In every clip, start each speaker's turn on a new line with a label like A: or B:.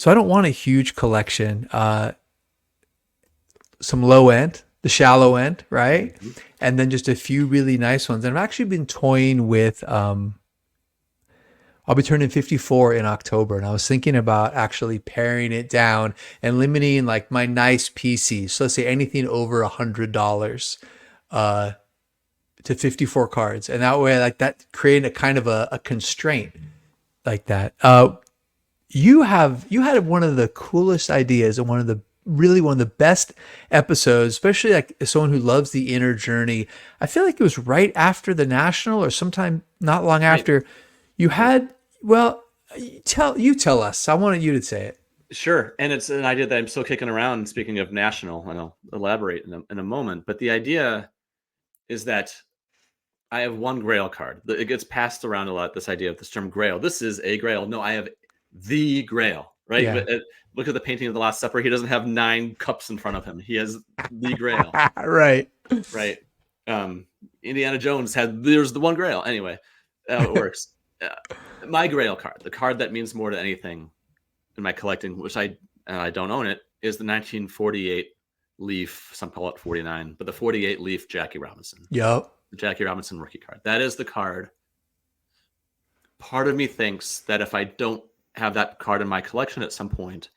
A: So I don't want a huge collection. Some low end, the shallow end, right?
B: Mhm.
A: And then just a few really nice ones. And I've actually been toying with I'll be turning 54 in October, and I was thinking about actually paring it down and limiting like my nice PCs. So let's say anything over $100 uh, to 54 cards, and that way, like that, creating a kind of a constraint like that. You had one of the coolest ideas and one of the best episodes, especially like as someone who loves the inner journey. I feel like it was right after the national or sometime not long
B: Right.
A: after you
B: Right.
A: had, well, tell us. I wanted you to say it.
B: Sure. And it's an idea that I'm still kicking around. Speaking of national, and I'll elaborate in a moment. But the idea is that I have one Grail card. It gets passed around a lot. This idea of this term Grail. This is a Grail. No, I have the Grail. Right.
A: Yeah.
B: But look at the painting of the Last Supper. He doesn't have 9 cups in front of him. He has the Grail.
A: Right.
B: Right. Um, Indiana Jones had there's the one Grail. Anyway, how it works. Uh, my Grail card, the card that means more to anything in my collecting, which I don't own it, is the 1948 Leaf. Some call it 49, but the 48 Leaf Jackie Robinson,
A: Yup.
B: the Jackie Robinson rookie card. That is the card. Part of me thinks that if I don't have that card in my collection at some point,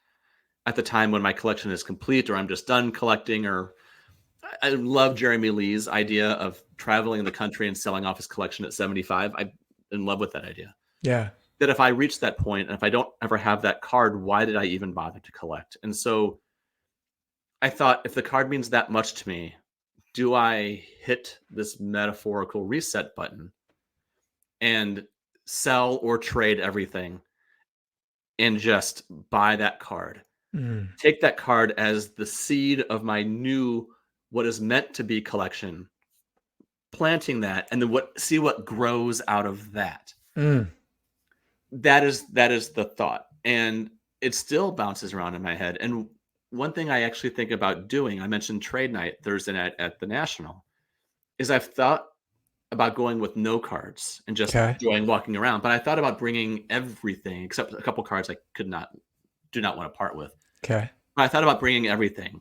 B: at the time when my collection is complete, or I'm just done collecting, or I love Jeremy Lee's idea of traveling the country and selling off his collection at 75. I'm in love with that idea.
A: Yeah.
B: That if I reach that point and if I don't ever have that card, why did I even bother to collect? And so I thought, if the card means that much to me, do I hit this metaphorical reset button and sell or trade everything and just buy that card?
A: Mm.
B: Take that card as the seed of my new, what is meant to be collection, planting that, and then see what grows out of that.
A: Mm.
B: That is the thought, and it still bounces around in my head. And one thing I actually think about doing, I mentioned trade night Thursday night at the National, is I've thought about going with no cards and just
A: Okay.
B: enjoying walking around. But I thought about bringing everything except a couple cards I do not want to part with.
A: Okay.
B: But I thought about bringing everything,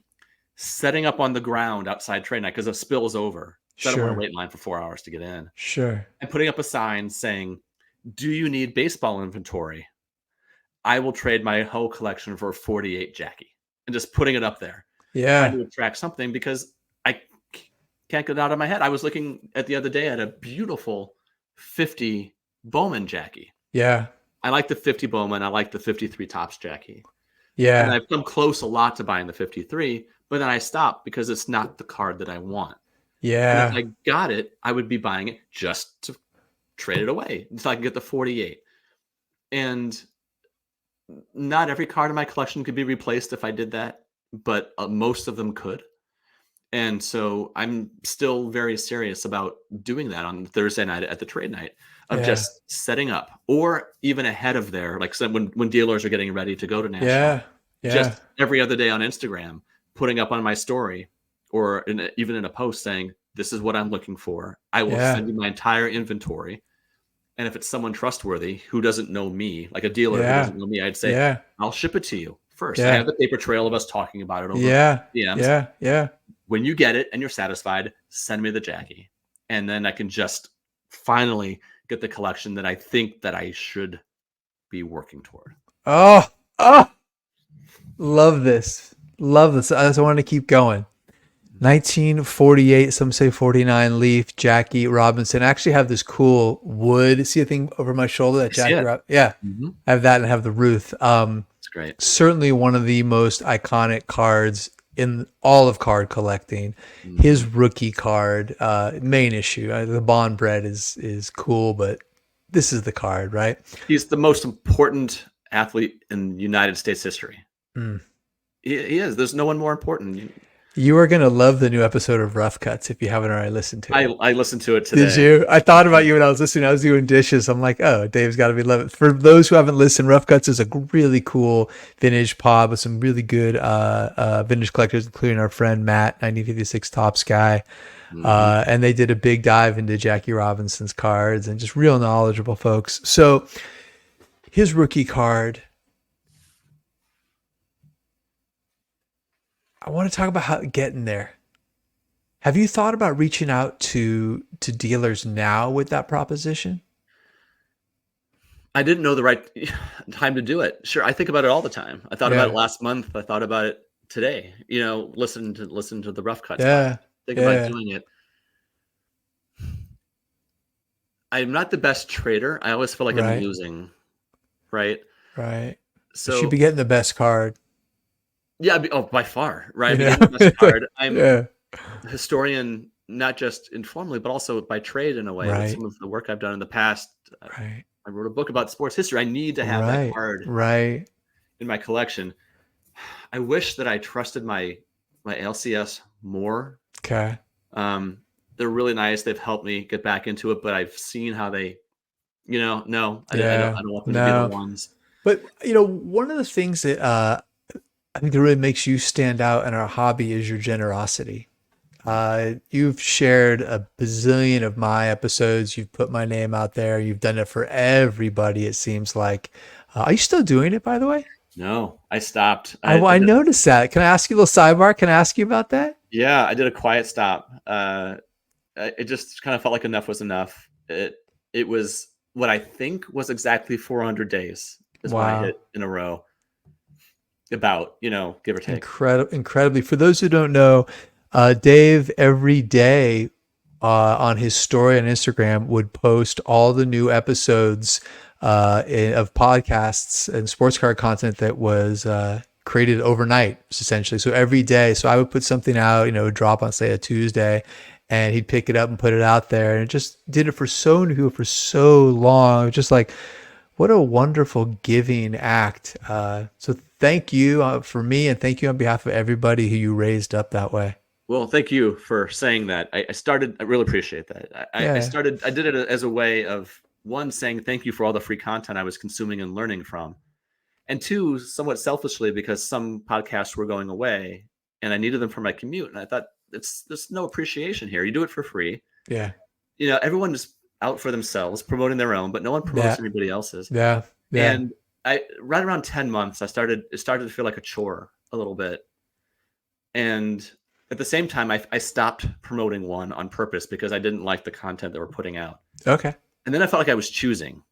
B: setting up on the ground outside trade night because the spill is over. So I don't want to
A: Sure.
B: wait in line for 4 hours to get in,
A: Sure.
B: and putting up a sign saying, "Do you need baseball inventory? I will trade my whole collection for 48 Jackie," and just putting it up there, trying
A: Yeah.
B: to attract something because I can't get it out of my head. I was looking at the other day at a beautiful 50 Bowman Jackie.
A: Yeah.
B: I like the 50 Bowman. I like the 53 Tops Jackie. And
A: Yeah.
B: I've come close a lot to buying the 53, but then I stopped because it's not the card that I want. And if
A: Yeah.
B: I got it, I would be buying it just to trade it away until I can get the 48. And not every card in my collection could be replaced if I did that, but most of them could. And so I'm still very serious about doing that on Thursday night at the trade night, of
A: Yeah.
B: just setting up, or even ahead of there, like so when dealers are getting ready to go to national,
A: Yeah. Yeah.
B: just every other day on Instagram, putting up on my story or even in a post saying, "This is what I'm looking for. I will
A: Yeah.
B: send you my entire inventory." And if it's someone trustworthy who doesn't know me, like a dealer who
A: Yeah.
B: doesn't know me, I'd say,
A: Yeah.
B: "I'll ship it to you first. I
A: Yeah.
B: have the paper trail of us talking about it over
A: Yeah.
B: DMs.
A: Yeah. Yeah.
B: When you get it and you're satisfied, send me the Jackie." And then I can just finally get the collection that I think that I should be working toward.
A: Oh. Oh. Love this. Love this. I just want to keep going. 1948, some say 49 Leaf, Jackie Robinson. I actually have this cool wood. See a thing over my shoulder that
B: I see
A: Jackie
B: it.
A: Yeah,
B: Mhm.
A: I have that and have the Ruth.
B: It's great.
A: Certainly one of the most iconic cards in all of card collecting. His
B: Mhm.
A: rookie card, main issue. The Bond bread is cool, but this is the card, right?
B: He's the most important athlete in United States history.
A: Mm.
B: He is. There's no one more important.
A: You are gonna love the new episode of Rough Cuts if you haven't already listened to it.
B: I listened to it
A: Did
B: today.
A: you? I thought about you when I was listening. I was doing dishes. I'm like, oh, Dave's got to be loving it. For those who haven't listened, Rough Cuts is a really cool vintage pod with some really good vintage collectors, including our friend Matt, 1956 Tops guy.
B: Mhm.
A: And they did a big dive into Jackie Robinson's cards and just real knowledgeable folks. So his rookie card, I want to talk about how getting there. Have you thought about reaching out to dealers now with that proposition?
B: I didn't know the right time to do it. Sure, I think about it all the time. I thought about it
A: Yeah,
B: last month. I thought about it today. Listen to the rough cuts
A: yeah,
B: podcast. Think about
A: yeah.
B: doing it. I'm not the best trader. I always feel like I'm
A: Right,
B: losing, right?
A: right. But you'd be
B: So
A: getting the best card.
B: yeah, by far, right? I'd
A: You
B: be
A: know?
B: getting the best card. I'm
A: Yeah.
B: a historian, not just informally, but also by trade in a way with
A: Right,
B: some of the work I've done in the past.
A: right,
B: I wrote a book about sports history. I need to have that
A: right,
B: card
A: right.
B: in my collection. I wish that I trusted my LCS more.
A: Okay.
B: Um, they're really nice. They've helped me get back into it, but I've seen how they, no,
A: Yeah.
B: I don't want them to be the
A: No.
B: ones.
A: But one of the things that I think that really makes you stand out in our hobby is your generosity. You've shared a bazillion of my episodes. You've put my name out there. You've done it for everybody, it seems like. Are you still doing it, by the way?
B: No, I stopped.
A: I noticed that. Can I ask you a little sidebar? Can I ask you about that?
B: Yeah, I did a quiet stop. It just kind of felt like enough was enough. It was what I think was exactly 400 days is what I
A: Wow.
B: hit in a row. About, give or take.
A: Incredibly. For those who don't know, Dave every day on his story on Instagram would post all the new episodes of podcasts and sports card content that was created overnight, essentially. So every day, so I would put something out, drop on say a Tuesday, and he'd pick it up and put it out there, and it just did it for so many people for so long. Just like what a wonderful giving act. So thank you for me, and thank you on behalf of everybody who you raised up that way.
B: Well, thank you for saying that. I really appreciate that.
A: Yeah,
B: I did it as a way of one, saying thank you for all the free content I was consuming and learning from. And two, somewhat selfishly, because some podcasts were going away and I needed them for my commute. And I thought there's no appreciation here. You do it for free.
A: yeah,
B: Everyone is out for themselves, promoting their own, but no one promotes
A: yeah,
B: anybody else's.
A: yeah, yeah.
B: And right around 10 months, it started to feel like a chore a little bit. And at the same time, I stopped promoting one on purpose because I didn't like the content they were putting out.
A: Okay.
B: And then I felt like I was choosing.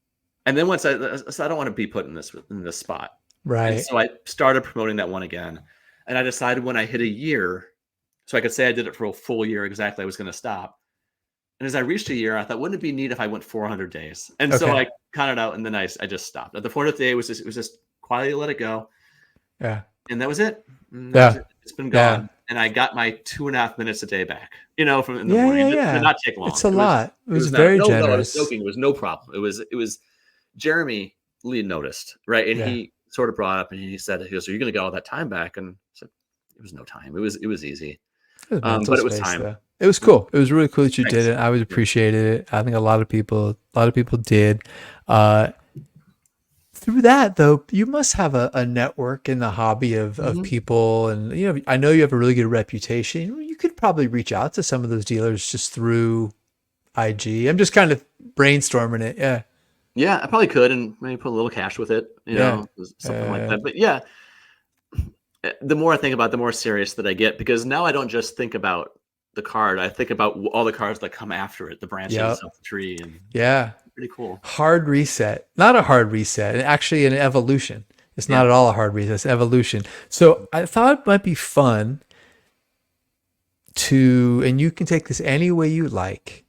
B: And then once I don't want to be put in this spot. And
A: Right.
B: so I started promoting that one again. And I decided when I hit a year, so I could say I did it for a full year exactly, I was going to stop. And as I reached a year, I thought, wouldn't it be neat if I went 400 days? And so
A: Okay.
B: I counted out, and then I just stopped. At the 400th day, it was just quietly let it go.
A: Yeah.
B: And that was it. And that was
A: Yeah.
B: it. It's been
A: Yeah.
B: gone. And I got my 2.5 minutes a day back, from in the
A: Yeah.
B: morning.
A: Yeah.
B: It did
A: Yeah.
B: not take long.
A: It's a lot. It
B: It
A: was
B: was not,
A: very
B: no, I was
A: generous.
B: joking. It was no problem. It was Jeremy Lee noticed, right? And
A: Yeah.
B: he sort of brought up and he said, he goes, "Are you going to get all that time back?" And I said, "It was no time. It was easy,
A: It was mental
B: but it was
A: space
B: time."
A: though. It was cool. It was really cool that you did
B: Thanks.
A: it. I always
B: Yeah.
A: appreciated it. I think a lot of people did. Uh, Through that though, you must have a network in the hobby of
B: Mhm.
A: people, and I know you have a really good reputation. You could probably reach out to some of those dealers just through IG. I'm just kind of brainstorming it. Yeah.
B: Yeah, I probably could, and maybe put a little cash with it,
A: Yeah.
B: something like that. But yeah, the more I think about it, the more serious that I get, because now I don't just think about the card. I think about all the cards that come after it, the branches
A: Yep.
B: of the tree, and
A: Yeah.
B: pretty cool.
A: Hard reset. Not a hard reset, actually an evolution. It's not
B: Yeah.
A: at all a hard reset, it's evolution. So I thought it might be fun and you can take this any way you like.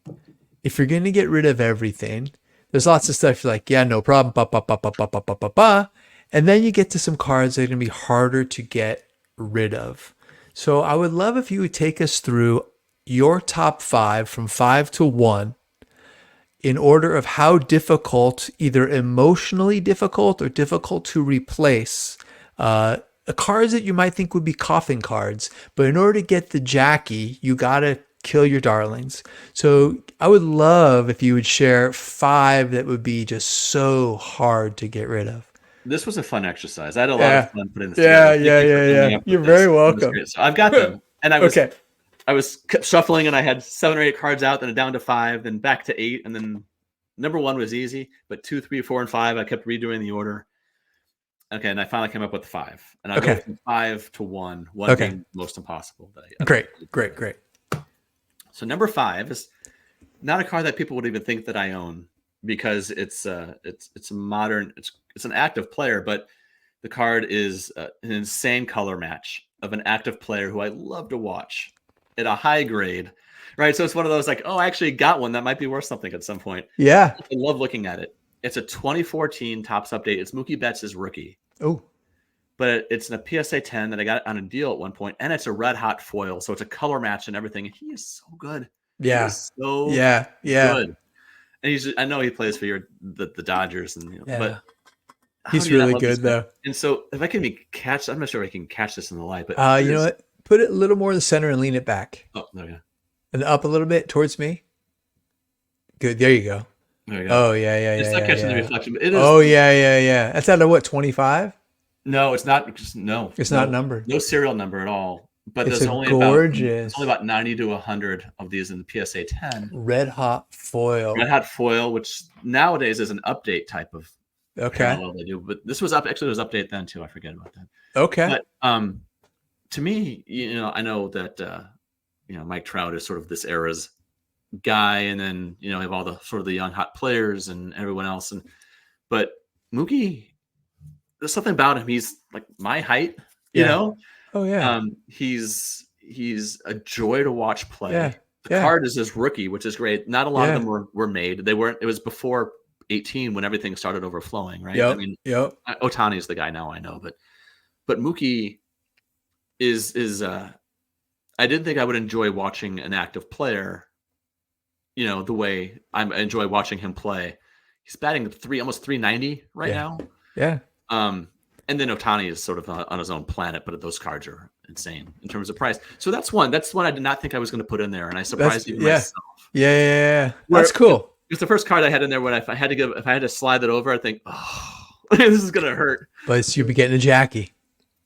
A: If you're going to get rid of everything, there's lots of stuff you're like, yeah, no problem, ba, ba, ba, ba, ba, ba, ba, ba, ba. And then you get to some cards that are going to be harder to get rid of. So I would love if you would take us through your top five from 5 to 1 in order of how difficult, either emotionally difficult or difficult to replace, cards that you might think would be coffin cards. But in order to get the Jackie, you got to kill your darlings. So I would love if you would share five that would be just so hard to get rid of.
B: This was a fun exercise. I had a lot of
A: Yeah.
B: fun putting this
A: Yeah,
B: together. Thank
A: yeah,
B: you for
A: yeah,
B: coming
A: yeah.
B: up with
A: You're
B: this.
A: very
B: It was
A: welcome.
B: great. So I've got them, and
A: Okay.
B: I was kept shuffling, and I had 7 or 8 cards out, then down to 5, then back to 8, and then number 1 was easy, but 2, 3, 4, and 5, I kept redoing the order. Okay, and I finally came up with 5, and I'll go
A: Okay.
B: from 5 to 1. One
A: Okay.
B: being most impossible.
A: Great. Great.
B: So number 5 is not a car that people would even think that I own because it's a modern. It's an active player, but the card is an insane color match of an active player who I love to watch at a high grade. Right, so it's one of those like, oh, I actually got one that might be worth something at some point.
A: Yeah.
B: I love looking at it. It's a 2014 Topps update. It's Mookie Betts' rookie.
A: Oh.
B: But it's in a PSA 10 that I got on a deal at one point, and it's a red hot foil, so it's a color match and everything. And he is so good. He
A: Yeah.
B: is so
A: Yeah.
B: good. And I know he plays for the Dodgers, and
A: Yeah.
B: but
A: He's really good though.
B: And so if I can catch, I'm not sure if I can catch this in the light, but
A: You know what? Put it a little more in the center and lean it back.
B: Oh, there we go.
A: And up a little bit towards me. Good. There you go.
B: There we go.
A: Oh yeah.
B: It's not catching the reflection, but it is.
A: Oh yeah. That's out of what, 25?
B: No, it's not. No,
A: It's not numbered.
B: No serial number at all. But
A: It's
B: there's
A: gorgeous.
B: only about 90 to 100 of these in the PSA 10.
A: Red hot foil.
B: Red hot foil, which nowadays is an update type of parallel they do. But this was actually it was update then too. I forget about that.
A: Okay.
B: But to me, I know that Mike Trout is sort of this era's guy, and then you have all the sort of the young hot players and everyone else, but Mookie, there's something about him. He's like my height, you know.
A: Oh yeah.
B: He's a joy to watch play.
A: Yeah.
B: The card is his rookie, which is great. Not a lot of them were made. They weren't. It was before 18 when everything started overflowing, right?
A: Yep.
B: I mean,
A: yep.
B: Ohtani is the guy now, I know, but Mookie is I didn't think I would enjoy watching an active player, the way I enjoy watching him play. He's batting almost 390 right now.
A: Yeah.
B: And then Ohtani is sort of on his own planet, but those cards are insane in terms of price. So that's one I did not think I was going to put in there, and I surprised even myself.
A: Yeah. That's cool.
B: It's the first card I had in there when if I had to slide that over, I think, oh, this is going to hurt.
A: But you'll be getting a Jackie.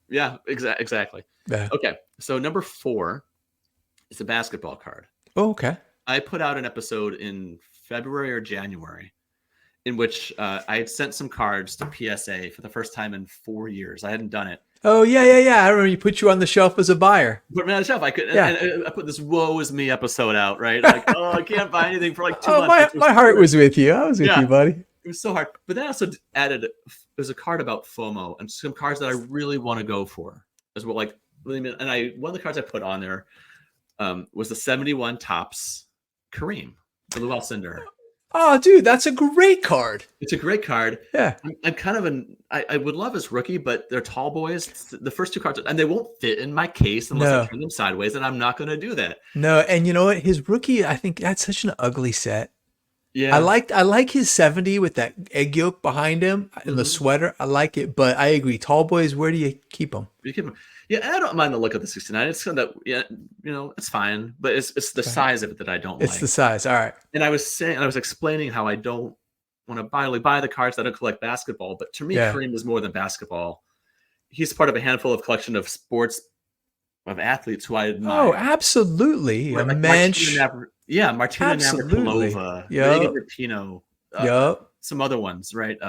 B: Yeah, exactly.
A: Yeah.
B: Okay, so number 4 is a basketball card.
A: Oh, okay.
B: I put out an episode in February or January in which I had sent some cards to PSA for the first time in 4 years. I hadn't done it.
A: Oh, yeah. I remember you put you on the shelf as a buyer.
B: Put me on the shelf. I could. Yeah. And I put this "Woe is me" episode out. Right? Like, oh, I can't buy anything for like 2 months.
A: My heart was with you. I was with you, buddy.
B: It was so hard. But then I also added there's a card about FOMO and some cards that I really want to go for as well. Like, and one of the cards I put on there was the 71 Topps Kareem for Lou Alcindor.
A: Oh, dude, that's a great card.
B: It's a great card.
A: Yeah.
B: I'm kind of I would love his rookie, but they're tall boys. The first 2 cards, and they won't fit in my case unless I turn them sideways, and I'm not going to do that.
A: No, and you know what? His rookie, I think that's such an ugly set.
B: Yeah.
A: I like his 70 with that egg yolk behind him and the sweater. I like it, but I agree. Tall boys, where do you keep them?
B: Yeah, and I don't mind the look of the 69. It's kind of it's fine, but it's the size of it that I don't like.
A: It's the size. All right.
B: And I was explaining how I don't want to buy the cards that don't collect basketball, but to me, Kareem is more than basketball. He's part of a handful of collection of sports of athletes who I admire.
A: Oh, absolutely.
B: Right,
A: a mensch.
B: Martina Navratilova, Megan Rapinoe, some other ones, right?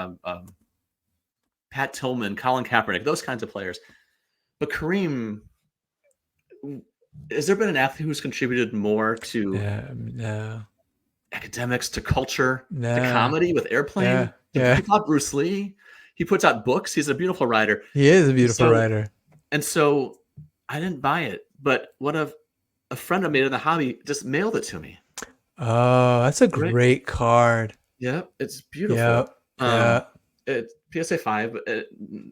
B: Pat Tillman, Colin Kaepernick, those kinds of players. But Kareem, has there been an athlete who's contributed more to academics, to culture, to comedy with Airplane? He taught Bruce Lee. He puts out books. He's a beautiful writer.
A: He is a beautiful writer.
B: And so I didn't buy it, but one of a friend I made in the hobby just mailed it to me.
A: Oh, that's a great card.
B: Yeah, it's beautiful. It's PSA 5.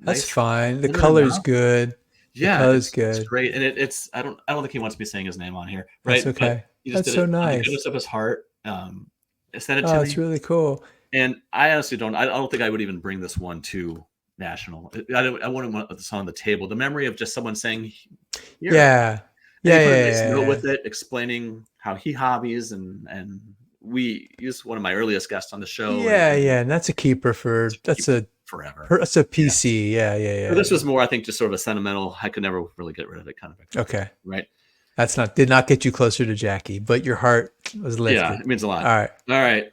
A: That's fine. The color's good.
B: Yeah,
A: it's good.
B: It's great, and it's. I don't think he wants me saying his name on here. Right?
A: That's okay. That's so nice.
B: The goodness of his heart. Sent it to me.
A: Oh, it's really cool.
B: And I honestly don't. I don't think I would even bring this one to national. I wouldn't want this on the table. The memory of just someone saying, here.
A: Yeah.
B: Note with it, explaining how he hobbies, and we used one of my earliest guests on the show.
A: And that's a keeper for
B: forever.
A: That's a PC. Yeah.
B: But this was more, I think, just sort of a sentimental. I could never really get rid of it kind of.
A: Okay.
B: Right.
A: Did not get you closer to Jackie, but your heart was lifted.
B: Yeah, it means a lot.
A: All right.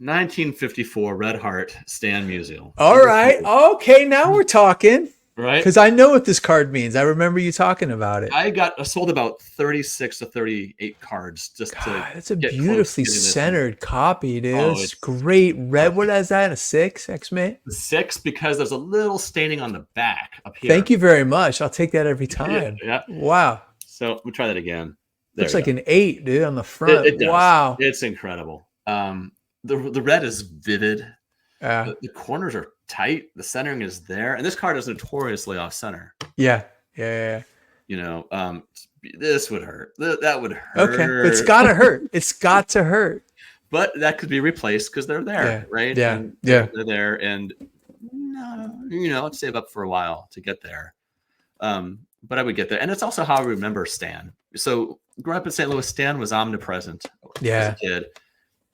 B: 1954 Red Heart Stan Musial.
A: All right. Okay, now we're talking.
B: Right?
A: Because I know what this card means. I remember you talking about it.
B: I sold about 36 to 38 cards just to
A: God, that's a
B: get close to
A: beautifully
B: getting this.
A: centered copy, dude.
B: Oh,
A: It's great red. What is that? A 6 X-Men?
B: 6 because there's a little staining on the back up here.
A: Thank you very much. I'll take that every time.
B: Yeah.
A: Wow.
B: So we'll try that again. There
A: Looks like an 8, dude, on the front.
B: It does.
A: Wow.
B: It's incredible. The red is vivid.
A: Yeah.
B: The corners are tight. The centering is there, and this card is notoriously off center.
A: Yeah. Yeah.
B: You know, this would hurt. That would hurt.
A: Okay. It's got to hurt. It's got to hurt.
B: But that could be replaced because they're there, right?
A: Yeah.
B: And
A: yeah.
B: They're there, and let's save up for a while to get there. But I would get there, and it's also how I remember Stan. So growing up in St. Louis, Stan was omnipresent. As a kid.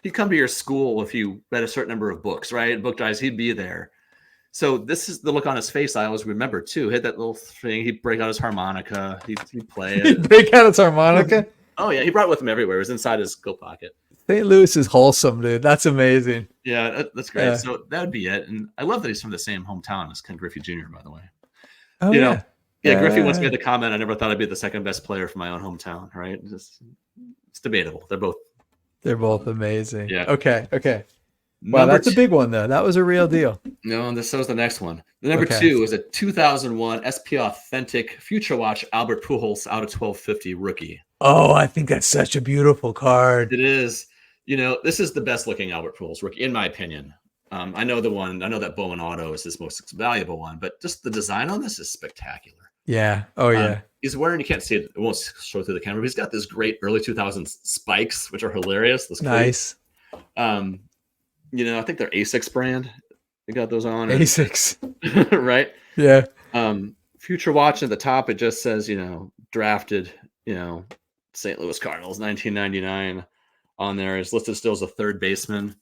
B: He'd come to your school if you read a certain number of books, right? Book drives, he'd be there. So this is the look on his face I always remember too. Hit that little thing. He'd break out his harmonica. He'd play it.
A: He'd break out his harmonica?
B: Oh, yeah. He brought it with him everywhere. It was inside his coat pocket.
A: St. Louis is wholesome, dude. That's amazing.
B: Yeah, that's great. Yeah. So that would be it. And I love that he's from the same hometown as Ken Griffey Jr., by the way.
A: Oh,
B: Yeah, Griffey once made the comment, I never thought I'd be the second best player from my own hometown, right? It's debatable. They're both
A: amazing.
B: Yeah.
A: Okay. Wow, that's a big one, though. That was a real deal.
B: No, so is the next one. The number 2 is a 2001 SP Authentic Future Watch Albert Pujols out of 1250 rookie.
A: Oh, I think that's such a beautiful card.
B: It is. This is the best looking Albert Pujols rookie, in my opinion. I know that Bowman Auto is his most valuable one, but just the design on this is spectacular.
A: Yeah. Oh, yeah.
B: He's wearing, you can't see it. It won't show through the camera, but he's got this great early 2000s spikes, which are hilarious.
A: Nice.
B: I think they're Asics brand. They got those on.
A: Asics.
B: Right?
A: Yeah.
B: Future Watch at the top, it just says, drafted, St. Louis Cardinals, 1999 on there. Is listed still as a third baseman.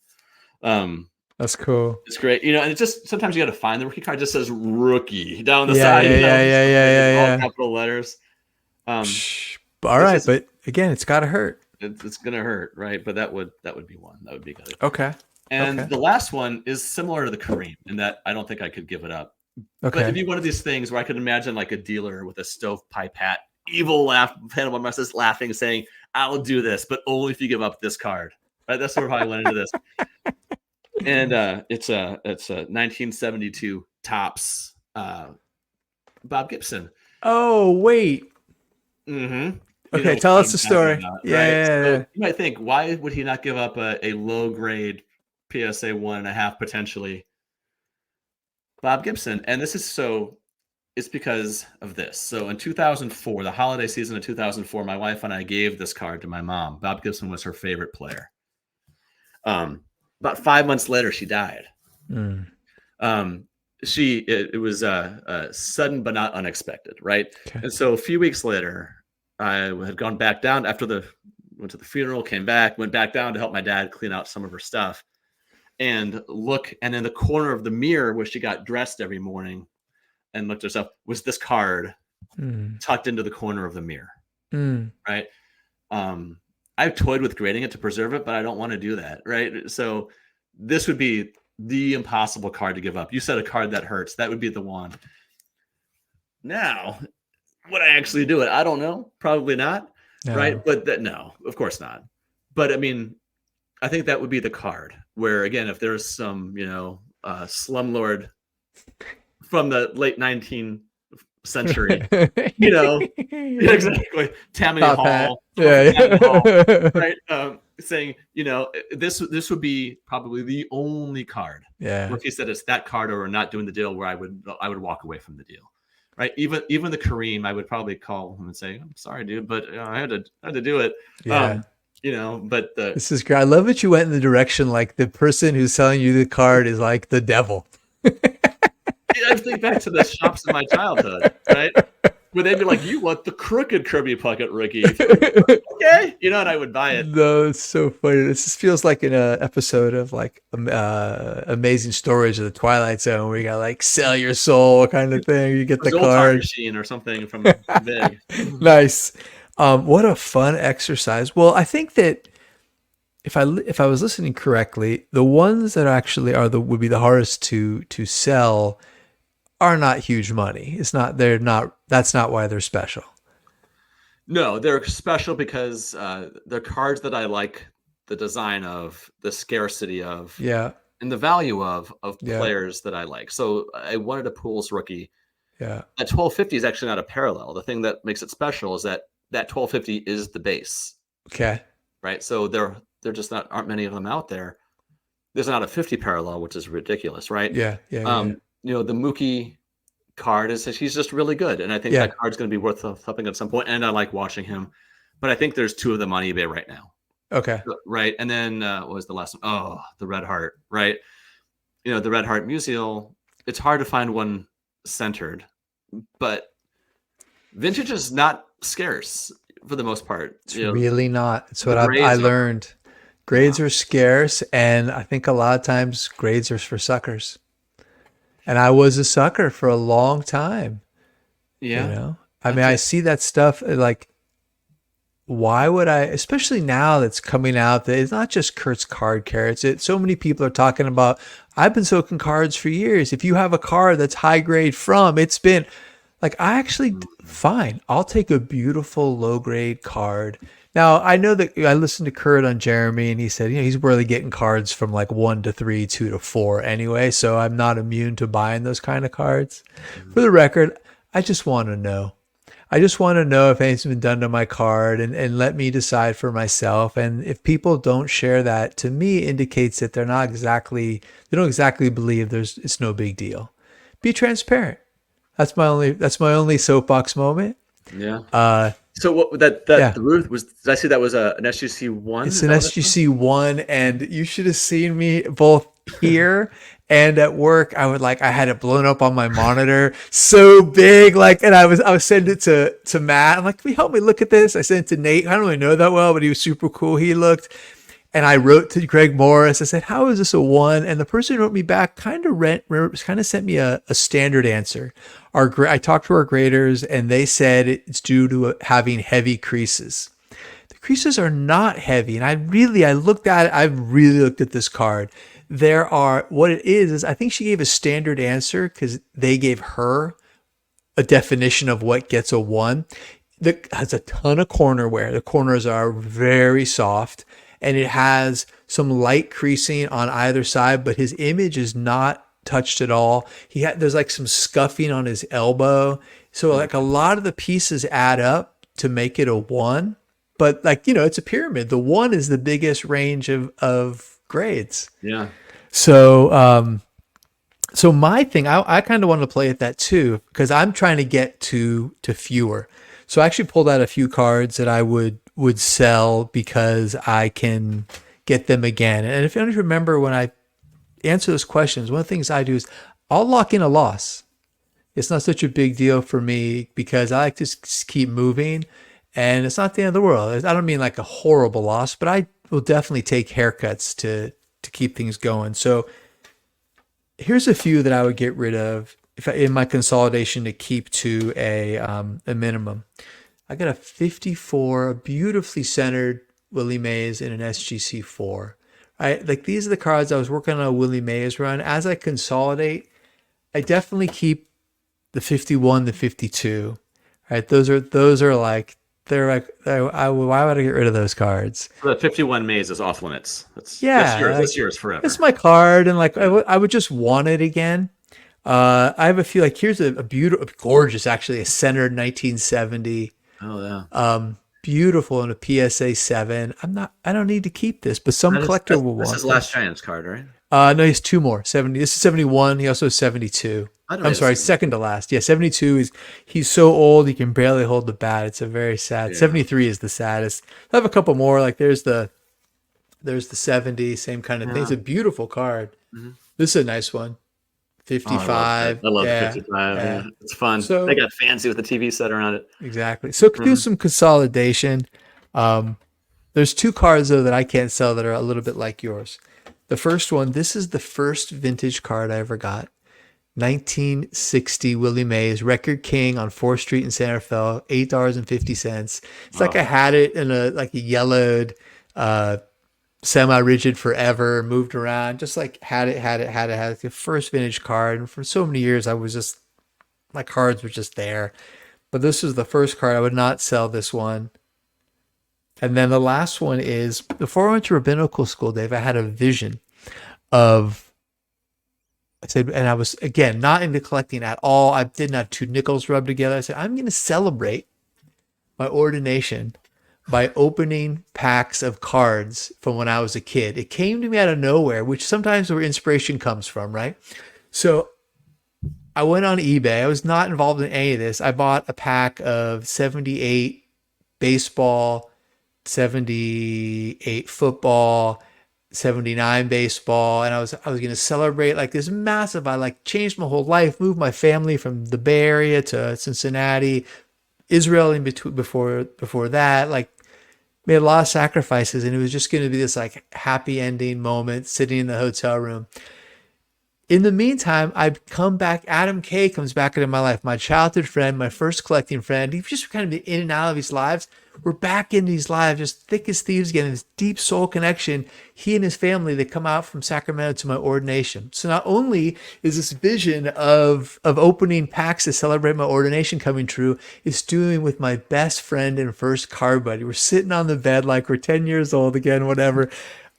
A: That's cool.
B: It's great. And it just, sometimes you got to find the rookie card. It just says rookie down the
A: side.
B: Yeah. All capital letters.
A: All right. But again, it's got to hurt.
B: It's going to hurt. Right. But that would be one. That would be good.
A: Okay.
B: And the last one is similar to the Kareem in that I don't think I could give it up.
A: Okay.
B: But it'd be one of these things where I could imagine like a dealer with a stovepipe hat, evil laugh, panel just laughing, saying, I'll do this, but only if you give up this card. Right. That's sort of how I went into this. And it's a 1972 Topps Bob Gibson.
A: Oh, wait.
B: Mm-hmm.
A: Okay, tell us the story. Yeah.
B: So you might think, why would he not give up a low grade PSA 1.5 potentially? Bob Gibson. And it's because of this. So in 2004, the holiday season of 2004, my wife and I gave this card to my mom. Bob Gibson was her favorite player. About 5 months later, she died.
A: Mm.
B: It was sudden but not unexpected, right? Okay. And so a few weeks later, I had gone back down went to the funeral, came back, went back down to help my dad clean out some of her stuff, and in the corner of the mirror where she got dressed every morning and looked at herself was this card tucked into the corner of the mirror, right? I've toyed with grading it to preserve it, but I don't want to do that, right? So this would be the impossible card to give up. You said a card that hurts. That would be the one. Now, would I actually do it? I don't know. Probably not, right? But no, of course not. But I mean, I think that would be the card where, again, if there's some, slumlord from the late 19th century, exactly, Tammany Hall, right? Saying, this would be probably the only card.
A: Yeah.
B: Where if he said it's that card or not doing the deal, where I would walk away from the deal. Right. Even the Kareem, I would probably call him and say, I'm sorry, dude, but I had to do it.
A: Yeah.
B: But
A: this is great. I love that you went in the direction like the person who's selling you the card is like the devil.
B: I think back to the shops in my childhood, right? Where they'd be like, you want the crooked Kirby Puckett rookie. Okay. And I would buy it.
A: No, it's so funny. This just feels like an episode of like Amazing Stories of the Twilight Zone where you got like sell your soul kind of thing. You get the card
B: machine or something from Big.
A: Nice. What a fun exercise. Well, I think that if I was listening correctly, the ones that actually are the would be the hardest to sell are not huge money. It's not they're not that's not why they're special.
B: No, they're special because they're cards that I like the design of, the scarcity of,
A: Yeah,
B: and the value of
A: yeah,
B: players that I like. So I wanted a Pools rookie.
A: yeah.
B: That 1250 is actually not a parallel. The thing that makes it special is that that 1250 is the base,
A: Okay.
B: right? So there just not aren't many of them out there. There's not a 50 parallel, which is ridiculous, right?
A: Yeah, yeah, yeah,
B: The Mookie card is he's just really good, and I think
A: yeah.
B: that card's going to be worth something at some point. And I like watching him, but I think there's two of them on eBay right now,
A: Okay.
B: right? And then what was the last one? Oh, the Red Heart, right? The Red Heart Musial. It's hard to find one centered, but vintage is not scarce for the most part.
A: It's really not. It's
B: The
A: what I
B: grades are,
A: learned.
B: yeah,
A: Grades are scarce, and I think a lot of times grades are for suckers. And I was a sucker for a long time, you
B: yeah.
A: know? I
B: I
A: mean, I
B: think
A: see that stuff like, why would I, especially now that's coming out, that it's not just Kurt's card carrots. So many people are talking about, I've been soaking cards for years. If you have a card that's high grade from, it's been like, I actually, fine, I'll take a beautiful low grade card. Now, I know that I listened to Kurt on Jeremy, and he said, he's really getting cards from like 1 to 3, 2 to 4 anyway. So I'm not immune to buying those kind of cards. For the record, I just want to know. I just want to know if anything's been done to my card, and let me decide for myself. And if people don't share that, to me indicates that they don't exactly believe it's no big deal. Be transparent. That's my only soapbox moment.
B: yeah.
A: Uh,
B: So what
A: yeah.
B: the roof was? Did I see that was an SGC one?
A: It's
B: Is
A: an
B: that what it was?
A: SGC one, and you should have seen me both here and at work. I had it blown up on my monitor, so big, and I was sending it to Matt. I'm like, can you help me look at this? I sent it to Nate. I don't really know that well, but he was super cool. He looked, and I wrote to Greg Morris. I said, how is this a one? And the person who wrote me back kind of sent me a standard answer. I talked to our graders, and they said it's due to having heavy creases. Creases are not heavy. And I looked at it. I've really looked at this card. What it is I think she gave a standard answer because they gave her a definition of what gets a one. That has a ton of corner wear. The corners are very soft, and it has some light creasing on either side, but his image is not touched at all. There's like some scuffing on his elbow. So like a lot of the pieces add up to make it a one. But it's a pyramid. The one is the biggest range of grades.
B: Yeah.
A: So my thing, I kind of wanted to play at that too, because I'm trying to get to fewer. So I actually pulled out a few cards that I would sell because I can get them again. And if you don't remember, when I answer those questions, one of the things I do is I'll lock in a loss. It's not such a big deal for me because I like to keep moving, and it's not the end of the world. I don't mean like a horrible loss, but I will definitely take haircuts to keep things going. So here's a few that I would get rid of in my consolidation to keep to a minimum. I got a 54, beautifully centered Willie Mays in an SGC4. These are the cards I was working on a Willie Mays run. As I consolidate, I definitely keep the 51, the 52. Right? Those are like they're like why would I get rid of those cards?
B: The 51 maze is off limits. That's
A: Yeah,
B: yours. That's yours forever.
A: it's my card, and I would just want it again. I have a few, here's a beautiful, gorgeous, actually, a centered 1970,
B: Oh yeah.
A: beautiful in a PSA 7. I don't need to keep this, but some collector will
B: That's
A: want
B: his last
A: this.
B: Giants card, right?
A: No, he has two more. 70. This is 71. He also has 72.
B: I don't
A: I'm sorry, second to last. Yeah, 72 he's so old he can barely hold the bat. It's a very sad.
B: Yeah.
A: 73 is the saddest. I have a couple more. There's the 70, same kind of thing. It's a beautiful card.
B: Mm-hmm.
A: This is a nice one.
B: Oh, I love
A: 55.
B: I love
A: Yeah,
B: 55.
A: yeah.
B: Yeah. It's fun.
A: So
B: They got fancy with the TV set around it.
A: exactly. So do some consolidation. There's two cards though that I can't sell that are a little bit like yours. The first one, this is the first vintage card I ever got. 1960 Willie Mays, Record King on 4th Street in Santa Fe, $8.50. It's like I had it in a yellowed semi-rigid forever, moved around, just like had it. The first vintage card. And for so many years, I was just, my cards were just there. But this was the first card. I would not sell this one. And then the last one is, before I went to rabbinical school, Dave, I had a vision of, I said, and I was, again, not into collecting at all. I didn't have two nickels rubbed together. I said, I'm going to celebrate my ordination by opening packs of cards from when I was a kid. It came to me out of nowhere, which sometimes where inspiration comes from, right? So I went on eBay. I was not involved in any of this. I bought a pack of 78 baseball, 78 football, 79 baseball, and I was going to celebrate like this massive. I like changed my whole life, moved my family from the Bay Area to Cincinnati, Israel in between before that, like made a lot of sacrifices, and it was just going to be this like happy ending moment sitting in the hotel room. In the meantime, I've come back. Adam K comes back into my life, my childhood friend, my first collecting friend. He's just kind of been in and out of these lives. We're back in these lives, just thick as thieves again, this deep soul connection. He and his family, they come out from Sacramento to my ordination. So not only is this vision of opening packs to celebrate my ordination coming true, it's doing with my best friend and first card buddy. We're sitting on the bed like we're 10 years old again, whatever,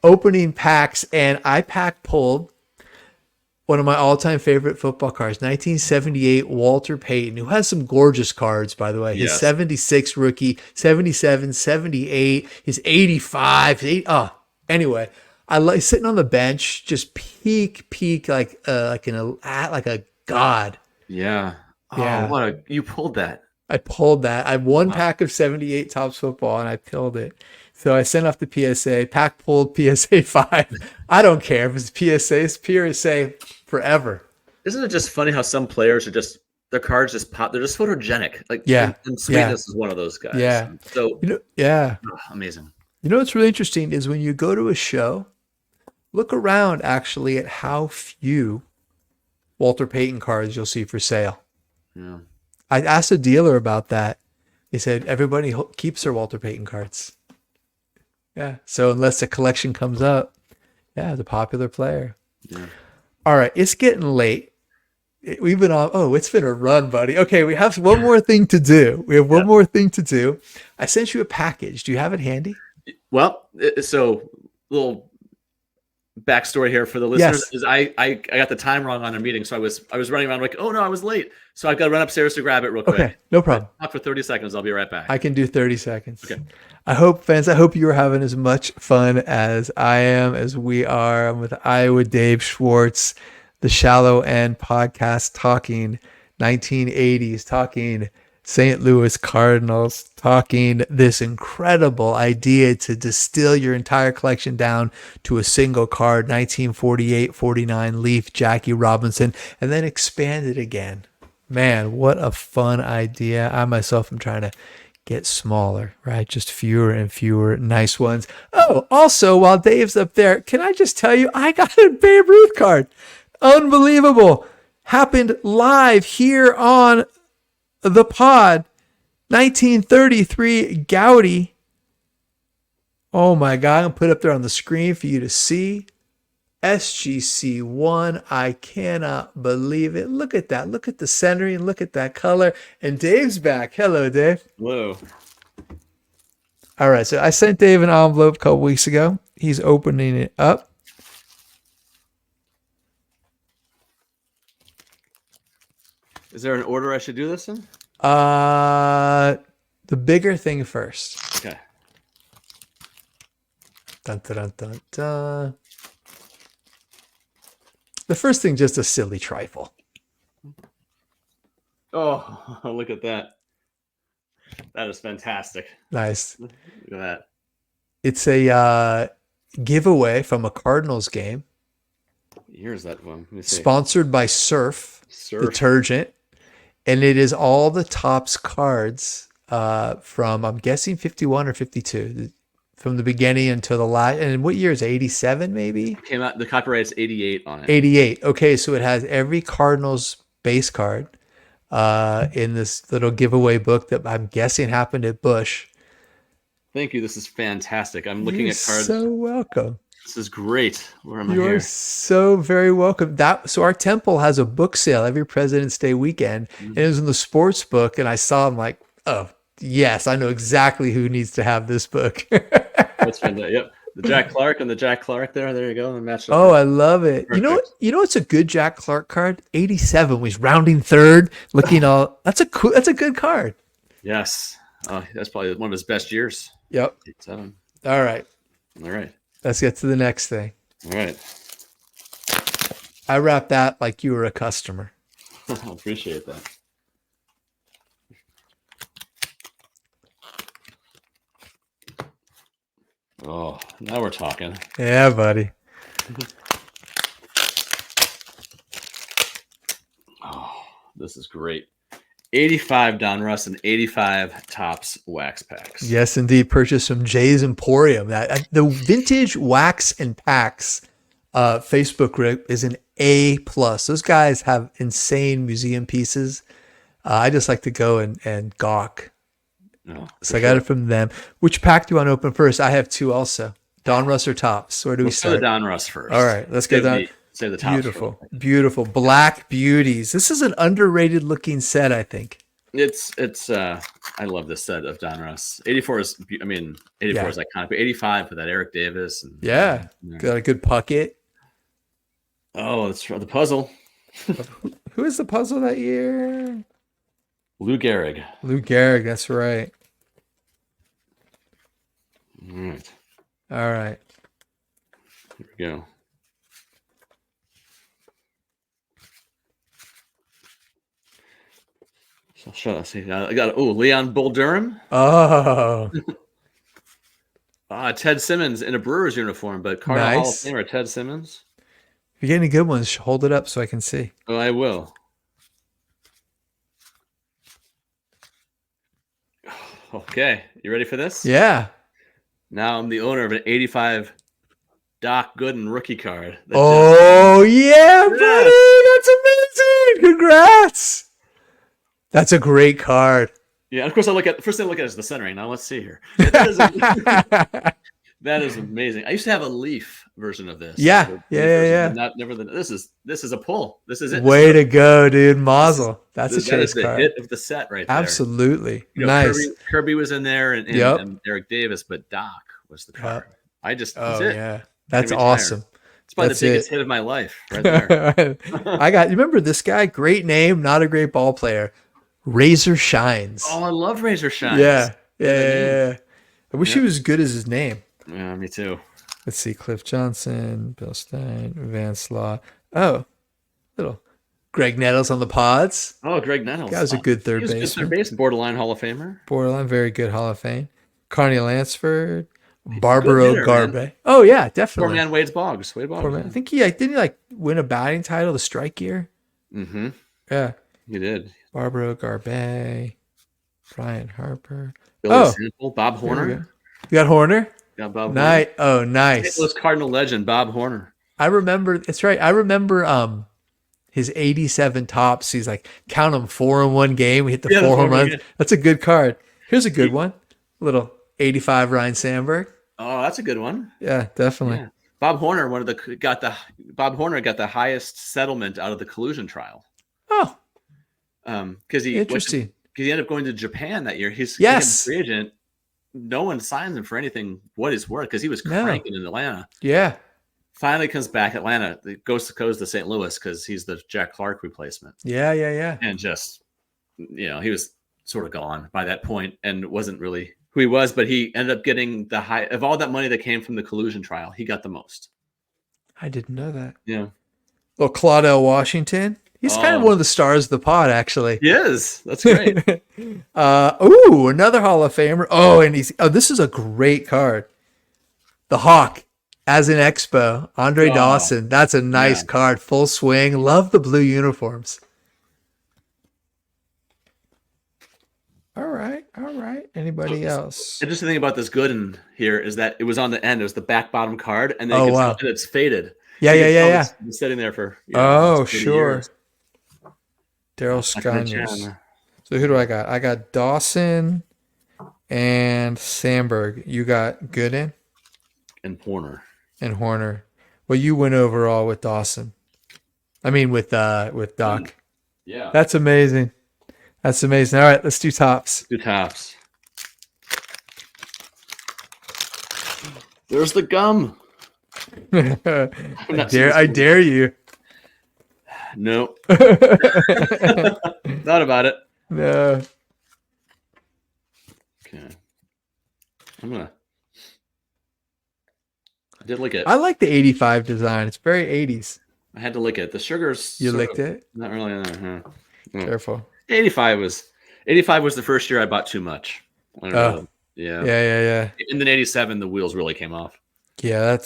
A: opening packs, and I pack pulled one of my all-time favorite football cards, 1978 Walter Payton, who has some gorgeous cards, by the way. His
B: Yes.
A: 76 rookie, 77, 78, his 85, anyway, I like sitting on the bench, just peak, like a god.
B: Yeah. Oh,
A: Yeah.
B: you pulled that.
A: I pulled that. I have one
B: Wow.
A: pack of 78 Topps football, and I pilled it. So I sent off the PSA, pack pulled PSA 5. I don't care if it's PSA, it's PSA forever.
B: Isn't it just funny how some players are just, their cards just pop? They're just photogenic. Like,
A: Yeah.
B: and Sweetness is one of those guys.
A: Yeah.
B: So
A: Yeah.
B: amazing.
A: You know what's really interesting is when you go to a show, look around actually at how few Walter Payton cards you'll see for sale.
B: Yeah.
A: I asked a dealer about that. He said everybody keeps their Walter Payton cards. Yeah. So unless the collection comes up, yeah, the popular player.
B: Yeah.
A: All right. It's getting late. We've been on. Oh, it's been a run, buddy. Okay. We have one more thing to do. More thing to do. I sent you a package. Do you have it handy?
B: Well, so little backstory here for the listeners is I got the time wrong on a meeting, so I was running around like, oh no, I was late, so I've got to run upstairs to grab it real quick.
A: Okay, no problem.
B: Not for 30 seconds. I'll be right back.
A: I can do 30 seconds.
B: Okay.
A: I hope you are having as much fun as I am, as we are. I'm with Iowa Dave Schwartz, the Shallow End podcast, talking 1980s, talking St. Louis Cardinals, talking this incredible idea to distill your entire collection down to a single card, 1948-49 Leaf Jackie Robinson, and then expand it again. Man, what a fun idea. I myself am trying to get smaller, right? Just fewer and fewer nice ones. Oh, also, while Dave's up there, can I just tell you, I got a Babe Ruth card. Unbelievable. Happened live here on the pod. 1933 Gaudy. Oh my God, I'm going to put it up there on the screen for you to see. SGC1. I cannot believe it. Look at that. Look at the centering. Look at that color. And Dave's back. Hello, Dave.
B: Hello.
A: All right. So I sent Dave an envelope a couple weeks ago. He's opening it up.
B: Is there an order I should do this in?
A: The bigger thing first.
B: Okay.
A: Dun, dun, dun, dun, dun. The first thing, just a silly trifle.
B: Oh, look at that. That is fantastic.
A: Nice.
B: Look at that.
A: It's a giveaway from a Cardinals game.
B: What year is that one? Let me see.
A: Sponsored by Surf Detergent. And it is all the Topps cards from, I'm guessing, 51 or 52. From the beginning until the last. And what year is it? 87 maybe?
B: Came out, the copyright is 88 on it.
A: 88. Okay, so it has every Cardinals base card in this little giveaway book that I'm guessing happened at Busch.
B: Thank you. This is fantastic. I'm looking
A: You're
B: at cards.
A: so welcome.
B: This is great. Where am I
A: You are
B: here?
A: so very welcome. So our temple has a book sale every President's Day weekend, and it was in the sports book, and I saw them like, oh yes, I know exactly who needs to have this book.
B: That's fantastic. Yep. The Jack Clark and the Jack Clark there. There you go. And matched up
A: Oh,
B: there.
A: I love it.
B: Perfect.
A: You know what's a good Jack Clark card? 87 was rounding third, looking all that's a good card.
B: Yes. That's probably one of his best years.
A: Yep.
B: 7.
A: All right.
B: All right.
A: Let's get to the next thing.
B: All right.
A: I wrapped that like you were a customer.
B: I appreciate that. Oh, now we're talking.
A: Yeah, buddy.
B: Oh, this is great. 85 Donruss and 85 Topps wax packs.
A: Yes, indeed. Purchased from Jay's Emporium. The vintage wax and packs Facebook group is an A plus. Those guys have insane museum pieces. I just like to go and gawk.
B: No,
A: So I got it from them. Which pack do you want to open first? I have two also. Donruss or Topps? Where do we
B: Let's go
A: start?
B: the Donruss first.
A: All right, let's go down.
B: Say the Topps
A: Beautiful,
B: first.
A: beautiful black beauties. This is an underrated looking set, I think.
B: It's I love this set of Donruss. 84 is 84 is iconic, but 85 with that Eric Davis and
A: Yeah, got a good pucket.
B: Oh, it's the puzzle.
A: Who is the puzzle that year?
B: Lou Gehrig.
A: Lou Gehrig, that's right.
B: All right.
A: All right.
B: Here we go. So let's see. I got Leon Bull Durham.
A: Oh,
B: Ted Simmons in a Brewers uniform, but Cardinal Hall of
A: nice.
B: Famer Ted Simmons.
A: If you get any good ones, hold it up so I can see.
B: Oh, I will. Okay, you ready for this?
A: Yeah.
B: Now I'm the owner of an 85 Doc Gooden rookie card.
A: Oh, yeah, buddy. That's amazing. Congrats. That's a great card.
B: Yeah, of course. First thing I look at is the centering. Now let's see here. That is amazing. I used to have a leaf version of this.
A: Yeah.
B: This is a pull. This is it.
A: Way to go, dude. Mazel. That's a chase
B: the
A: card.
B: hit of the set right there.
A: Absolutely.
B: You know,
A: Nice.
B: Kirby was in there and Eric Davis, but Doc was the card. That's it.
A: Yeah. That's awesome.
B: It's probably the biggest hit of my life right there.
A: You remember this guy? Great name, not a great ball player. Razor Shines.
B: Oh, I love Razor Shines.
A: Yeah. I wish he was as good as his name.
B: Yeah, me too.
A: Let's see. Cliff Johnson, Bill Stein, Vance Law. Oh, little Greg Nettles on the pods.
B: Oh, Greg Nettles.
A: That was a good third
B: baseman.
A: baseman.
B: Third base, borderline Hall of Famer.
A: Borderline, very good Hall of Fame. Carney Lansford, Barbaro Garbe. Oh yeah, definitely.
B: Poor man Wade Boggs. Wade Boggs.
A: I think didn't he like win a batting title the strike year?
B: Mm-hmm.
A: Yeah.
B: He did.
A: Barbaro Garbe, Brian Harper.
B: Billy Sample, Bob Horner.
A: You got Horner?
B: Yeah, Bob
A: Nice.
B: Horner.
A: Oh, nice.
B: St. Louis Cardinal legend, Bob Horner.
A: I remember. That's right. I remember his 87 Tops. He's like, count them 4 in one game. We hit the 4 home runs. That's a good card. Here's a good one. Little 85 Ryan Sandberg.
B: Oh, that's a good one.
A: Yeah, definitely.
B: Yeah. Bob Horner, Bob Horner got the highest settlement out of the collusion trial.
A: Oh,
B: because he ended up going to Japan that year. He's a free agent. No one signs him for anything what he's worth because he was cranking in Atlanta.
A: Yeah.
B: Finally comes back Atlanta. Goes to St. Louis because he's the Jack Clark replacement.
A: Yeah.
B: And just, he was sort of gone by that point and wasn't really who he was, but he ended up getting the high of all that money that came from the collusion trial. He got the most.
A: I didn't know that.
B: Yeah.
A: Well, Claudel Washington. He's kind of one of the stars of the pod, actually.
B: He is. That's great.
A: Another Hall of Famer. Oh, and this is a great card. The Hawk as an Expo. Andre Dawson. That's a nice card. Full swing. Love the blue uniforms. All right. Anybody else?
B: The interesting thing about this Gooden here is that it was on the end. It was the back bottom card, and then it's faded.
A: Yeah.
B: It's been sitting there for
A: sure.
B: years.
A: Daryl Scaniers. So who do I got? I got Dawson, and Sandberg. You got Gooden
B: And Horner.
A: and Horner. Well, you win overall with Dawson. I mean, with Doc.
B: Yeah.
A: That's amazing. That's amazing. All right, let's do tops.
B: Two tops. There's the gum.
A: I dare you.
B: No. Thought about it.
A: No.
B: Okay. I did lick it.
A: I like the 85 design. It's very 80s.
B: I had to lick it. The sugar's
A: You licked it?
B: not really in there. Huh?
A: Careful.
B: 85 was the first year I bought too much.
A: Oh.
B: Yeah.
A: Yeah.
B: And then 87, the wheels really came off.
A: Yeah,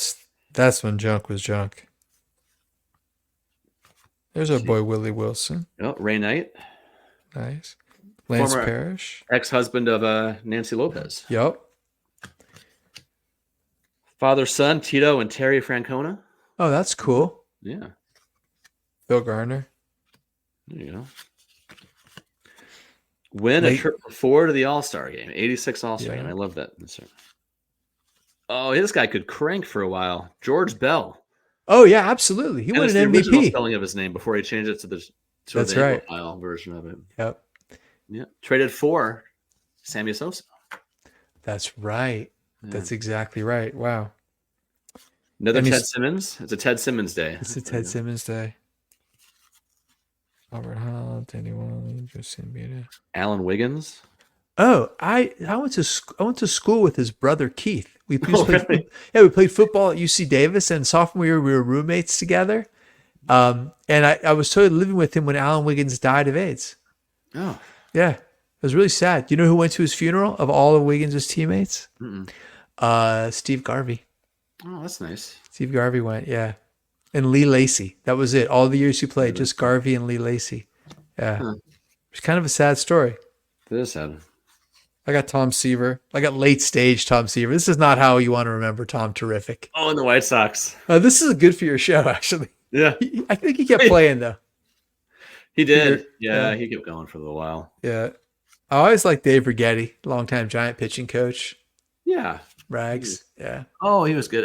A: that's when junk was junk. There's our boy Willie Wilson.
B: Oh, Ray Knight.
A: Nice. Lance
B: Former
A: Parrish.
B: Ex-husband of Nancy Lopez.
A: Yep.
B: Father, son, Tito and Terry Francona.
A: Oh, that's cool.
B: Yeah.
A: Bill Garner.
B: There you go. Win a trip before to the All-Star game. 86 All-Star game. I love that. Oh, this guy could crank for a while. George Bell.
A: Oh, yeah, absolutely. He won an MVP.
B: Original spelling of his name before he changed it to the Anglophile version of it.
A: Yep.
B: Yeah. Traded for Sammy Sosa.
A: That's right. Yeah. That's exactly right. Wow.
B: Another Ted Simmons. It's a Ted Simmons day.
A: It's a Ted Simmons day. Robert Hunt, anyone? Justin Bieber.
B: Alan Wiggins.
A: Oh, I went to school with his brother Keith. We played football at UC Davis, and sophomore year we were roommates together. And I was totally living with him when Alan Wiggins died of AIDS.
B: Oh,
A: yeah, it was really sad. You know who went to his funeral of all of Wiggins' teammates? Steve Garvey.
B: Oh, that's nice.
A: Steve Garvey went, yeah, and Lee Lacy. That was it. All the years he played, just Garvey and Lee Lacy. Yeah, it's kind of a sad story.
B: It is sad.
A: I got Tom Seaver. I got late stage Tom Seaver. This is not how you want to remember Tom Terrific.
B: Oh, and the White Sox.
A: This is good for your show, actually.
B: Yeah.
A: I think he kept playing, though.
B: He did. Yeah, he kept going for a little while.
A: Yeah. I always liked Dave Righetti, longtime Giant pitching coach.
B: Yeah.
A: Rags. Yeah.
B: Oh, he was good.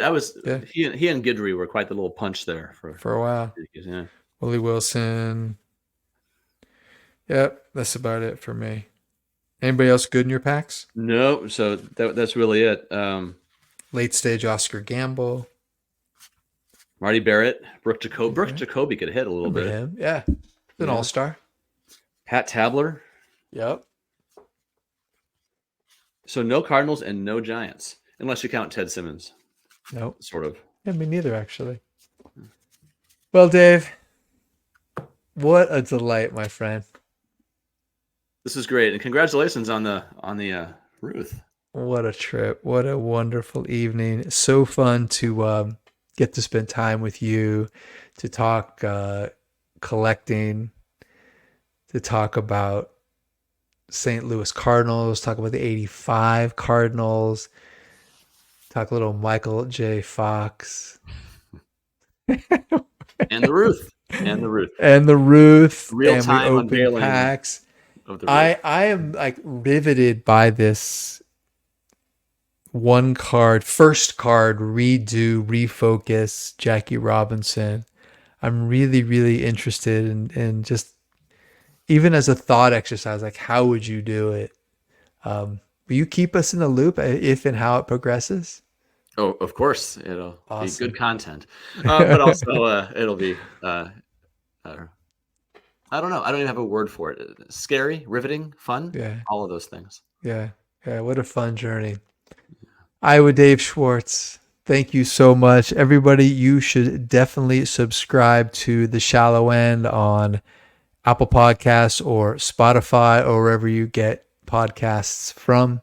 B: He and Guidry were quite the little punch there for
A: a while.
B: Yeah.
A: Willie Wilson. Yep, that's about it for me. Anybody else good in your packs?
B: No, so that's really it.
A: Late stage Oscar Gamble.
B: Marty Barrett, Brooke Jacoby. Brooke Jacoby could hit a little bit.
A: Him. Yeah. An all-star.
B: Pat Tabler.
A: Yep.
B: So no Cardinals and no Giants, unless you count Ted Simmons.
A: Nope.
B: Sort of.
A: Yeah, me neither, actually. Well, Dave, what a delight, my friend.
B: This is great, and congratulations on the Ruth.
A: What a trip! What a wonderful evening! So fun to get to spend time with you, to talk collecting, to talk about St. Louis Cardinals, talk about the '85 Cardinals, talk a little Michael J. Fox,
B: and the Ruth, and
A: the Ruth,
B: real time unveiling
A: packs. I am like riveted by this first card redo, refocus Jackie Robinson. I'm really, really interested in just even as a thought exercise, like how would you do it? Will you keep us in the loop if and how it progresses?
B: Oh, of course, it'll be good content, but also it'll be. I don't know. I don't even have a word for it. Scary, riveting, fun.
A: Yeah.
B: All of those things.
A: Yeah. Yeah. What a fun journey. Iowa Dave Schwartz. Thank you so much. Everybody, you should definitely subscribe to The Shallow End on Apple Podcasts or Spotify or wherever you get podcasts from.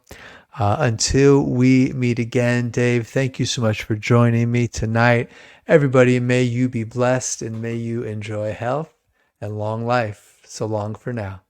A: Until we meet again, Dave, thank you so much for joining me tonight. Everybody, may you be blessed and may you enjoy health and long life. So long for now.